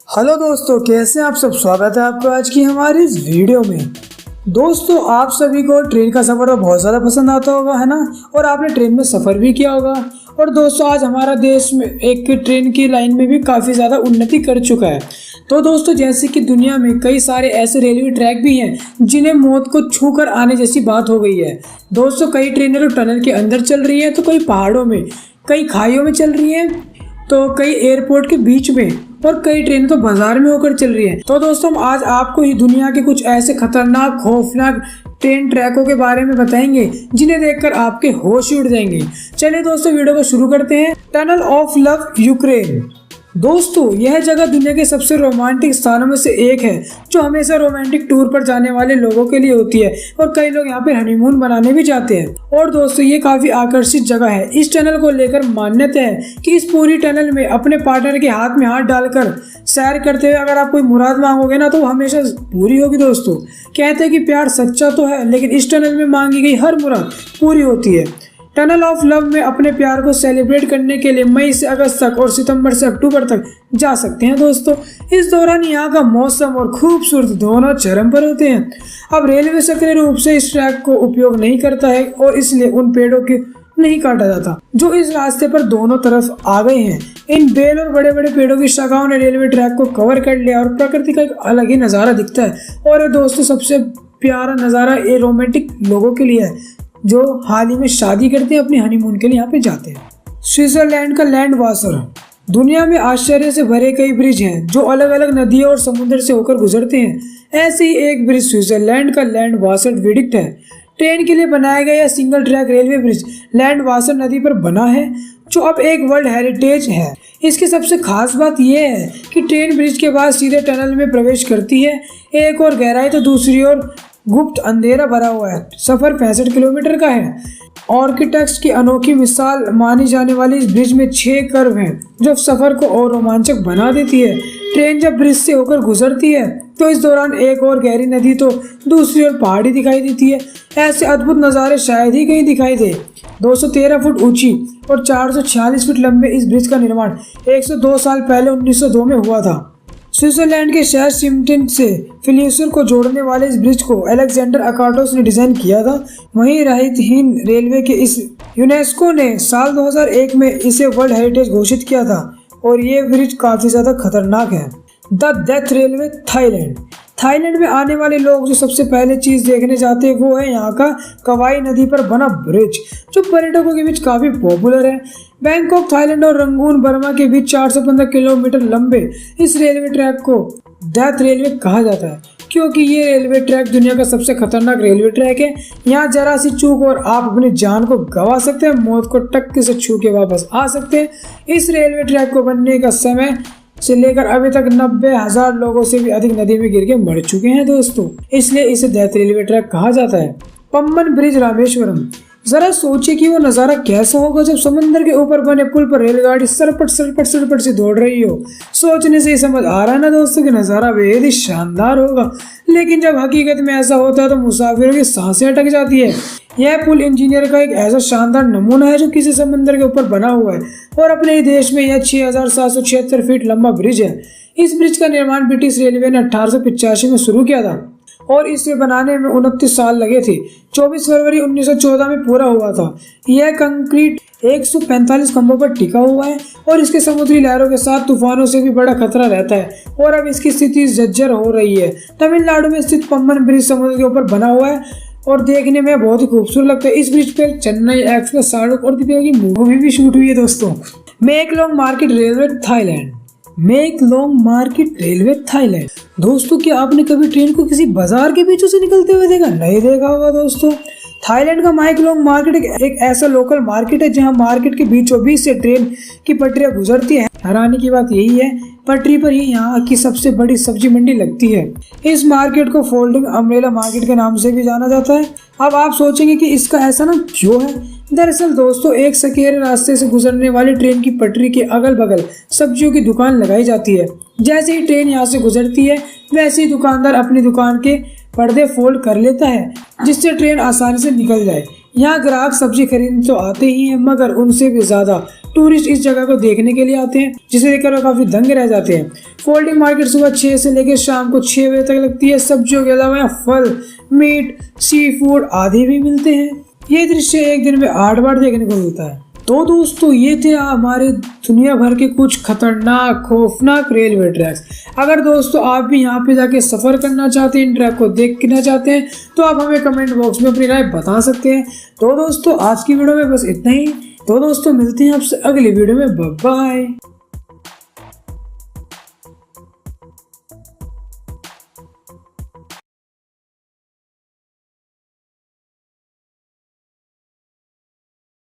Hello दोस्तों, कैसे हैं आप सब। स्वागत है आपका आज की हमारी इस वीडियो में। दोस्तों, आप सभी को ट्रेन का सफ़र तो बहुत ज़्यादा पसंद आता होगा, है ना। और आपने ट्रेन में सफ़र भी किया होगा। और दोस्तों, आज हमारा देश में एक ट्रेन की लाइन में भी काफ़ी ज़्यादा उन्नति कर चुका है। तो दोस्तों, जैसे कि दुनिया में कई सारे ऐसे रेलवे ट्रैक भी हैं जिन्हें मौत को छू कर आने जैसी बात हो गई है। दोस्तों, कई ट्रेनें तो टनल के अंदर चल रही हैं, तो कई पहाड़ों में, कई खाइयों में चल रही हैं, तो कई एयरपोर्ट के बीच में, और कई ट्रेन तो बाजार में होकर चल रही है। तो दोस्तों, हम आज आपको ही दुनिया के कुछ ऐसे खतरनाक खौफनाक ट्रेन ट्रैकों के बारे में बताएंगे जिन्हें देखकर आपके होश ही उड़ जाएंगे। चलिए दोस्तों, वीडियो को शुरू करते हैं। Tunnel of love, Ukraine. दोस्तों, यह जगह दुनिया के सबसे रोमांटिक स्थानों में से एक है, जो हमेशा रोमांटिक टूर पर जाने वाले लोगों के लिए होती है, और कई लोग यहाँ पे हनीमून बनाने भी जाते हैं। और दोस्तों, ये काफी आकर्षित जगह है। इस टनल को लेकर मान्यता है कि इस पूरी टनल में अपने पार्टनर के हाथ में हाथ डालकर सैर करते हुए अगर आप कोई मुराद मांगोगे ना, तो वो हमेशा पूरी होगी। दोस्तों, कहते हैं कि प्यार सच्चा तो है, लेकिन इस टनल में मांगी गई हर मुराद पूरी होती है। टनल ऑफ लव में अपने प्यार को सेलिब्रेट करने के लिए मई से अगस्त तक और सितंबर से अक्टूबर तक जा सकते हैं। दोस्तों, इस दौरान यहाँ का मौसम और खूबसूरत दोनों चरम पर होते हैं। अब रेलवे सक्रिय रूप से इस ट्रैक को उपयोग नहीं करता है, और इसलिए उन पेड़ों की नहीं काटा जाता जो इस रास्ते पर दोनों तरफ आ गए हैं। इन बेल और बड़े बड़े पेड़ों की शाखाओं ने रेलवे ट्रैक को कवर कर लिया, और प्रकृति का एक अलग ही नज़ारा दिखता है। और दोस्तों, सबसे प्यारा नज़ारा ये रोमांटिक लोगों के लिए है जो हाल ही में शादी करते हैं, अपने हनीमून के लिए यहाँ पे जाते हैं। स्विट्जरलैंड का लैंड वासर। दुनिया में आश्चर्य से भरे कई ब्रिज हैं जो अलग अलग नदियों और समुद्र से होकर गुजरते हैं। ऐसे ही एक ब्रिज स्विट्जरलैंड का लैंड वासर विडिक्ट है। ट्रेन के लिए बनाया गया यह single track railway bridge Landwasser नदी पर बना है, जो अब एक वर्ल्ड हेरिटेज है। इसकी सबसे खास बात यह है कि ट्रेन ब्रिज के बाद सीधे टनल में प्रवेश करती है। एक और गहराई तो दूसरी ओर गुप्त अंधेरा भरा हुआ है। सफर 65 किलोमीटर का है। आर्किटेक्ट्स की अनोखी मिसाल मानी जाने वाली इस ब्रिज में 6 कर्व हैं, जो सफर को और रोमांचक बना देती है। ट्रेन जब ब्रिज से होकर गुजरती है तो इस दौरान एक और गहरी नदी तो दूसरी ओर पहाड़ी दिखाई देती है। ऐसे अद्भुत नज़ारे शायद ही कहीं दिखाई दे। 213 फुट ऊंची और 446 फुट लंबे इस ब्रिज का निर्माण 102 साल पहले 1902 में हुआ था। स्विट्जरलैंड के शहर सिम्टन से फिलिउसर को जोड़ने वाले इस ब्रिज को अलेक्जेंडर अकाटोस ने डिजाइन किया था। वहीं रहितहीन रेलवे के इस यूनेस्को ने साल 2001 में इसे वर्ल्ड हेरिटेज घोषित किया था, और ये ब्रिज काफी ज्यादा खतरनाक है। The death railway, Thailand. Thailand में आने वाले लोग जो सबसे पहले चीज देखने जाते हैं वो है यहाँ का कवाई नदी पर बना ब्रिज, जो पर्यटकों के बीच काफी पॉपुलर है। बैंकॉक, थाईलैंड और रंगून, बर्मा के बीच 415 किलोमीटर लंबे इस रेलवे ट्रैक को डेथ रेलवे कहा जाता है, क्योंकि ये रेलवे ट्रैक दुनिया का सबसे खतरनाक रेलवे ट्रैक है। यहाँ जरा सी चूक और आप अपनी जान को गंवा सकते हैं, मौत को टक्के से छू के वापस आ सकते हैं। इस रेलवे ट्रैक को बनने का समय से लेकर अभी तक 90,000 लोगों से भी अधिक नदी में गिर के मर चुके हैं। दोस्तों, इसलिए इसे डेथ रेलवे ट्रैक कहा जाता है। पम्बन ब्रिज, रामेश्वरम। जरा सोचिए कि वो नज़ारा कैसा होगा जब समुद्र के ऊपर बने पुल पर रेलगाड़ी सरपट सरपट सरपट से दौड़ रही हो। सोचने से ही समझ आ रहा है ना दोस्तों कि नज़ारा बेहद ही शानदार होगा। लेकिन जब हकीकत में ऐसा होता है तो मुसाफिरों की सांसें अटक जाती है। यह पुल इंजीनियर का एक ऐसा शानदार नमूना है जो किसी समुद्र के ऊपर बना हुआ है, और अपने ही देश में यह 6776 फीट लंबा ब्रिज है। इस ब्रिज का निर्माण ब्रिटिश रेलवे ने 1885 में शुरू किया था, और इसे बनाने में 29 साल लगे थे। 24 फरवरी 1914 में पूरा हुआ था। यह कंक्रीट 145 खंभों पर टिका हुआ है, और इसके समुद्री लहरों के साथ तूफानों से भी बड़ा खतरा रहता है, और अब इसकी स्थिति जर्जर हो रही है। तमिलनाडु में स्थित पम्बन ब्रिज समुद्र के ऊपर बना हुआ है और देखने में बहुत ही खूबसूरत लगता है। इस ब्रिज पर चेन्नई एक्सप्रेस, शाहरुख और दीपिका की मूवी भी शूट हुई है। दोस्तों, मेकलोंग market railway, Thailand. मेकलोंग market railway, Thailand. दोस्तों, क्या आपने कभी ट्रेन को किसी बाजार के बीचों से निकलते हुए देखा? नहीं देखा होगा। दोस्तों, थाईलैंड का मेकलोंग मार्केट एक ऐसा लोकल मार्केट है जहां मार्केट के बीचों बीच से ट्रेन की पटरियां गुजरती है। हैरानी की बात यही है, पटरी पर ही यहाँ की सबसे बड़ी सब्जी मंडी लगती है। इस मार्केट को फोल्डिंग अम्ब्रेला मार्केट के नाम से भी जाना जाता है। अब आप सोचेंगे कि इसका ऐसा नाम क्यों है। दरअसल दोस्तों, एक सकेरे रास्ते से गुजरने वाली ट्रेन की पटरी के अगल बगल सब्जियों की दुकान लगाई जाती है। जैसे ही ट्रेन यहाँ से गुजरती है, वैसे ही दुकानदार अपनी दुकान के पर्दे फोल्ड कर लेता है, जिससे ट्रेन आसानी से निकल जाए। यहाँ ग्राहक सब्जी खरीदने तो आते ही हैं, मगर उनसे भी ज्यादा टूरिस्ट इस जगह को देखने के लिए आते हैं, जिसे देखकर वो काफी दंग रह जाते हैं। फोल्डिंग मार्केट सुबह 6 से लेकर शाम को 6 बजे तक लगती है। सब्जियों के अलावा यहाँ फल, मीट, सी फूड आदि भी मिलते हैं। ये दृश्य एक दिन में 8 बार देखने को मिलता है। तो दोस्तों ये थे हमारे दुनिया भर के कुछ खतरनाक खौफनाक रेलवे ट्रैक्स। अगर दोस्तों आप भी यहाँ पे जाके सफर करना चाहते हैं, इन ट्रैक को देखना चाहते हैं, तो आप हमें कमेंट बॉक्स में अपनी राय बता सकते हैं। तो दोस्तों आज की वीडियो में बस इतना ही। तो दोस्तों मिलते हैं आपसे अगली वीडियो में। Bye bye.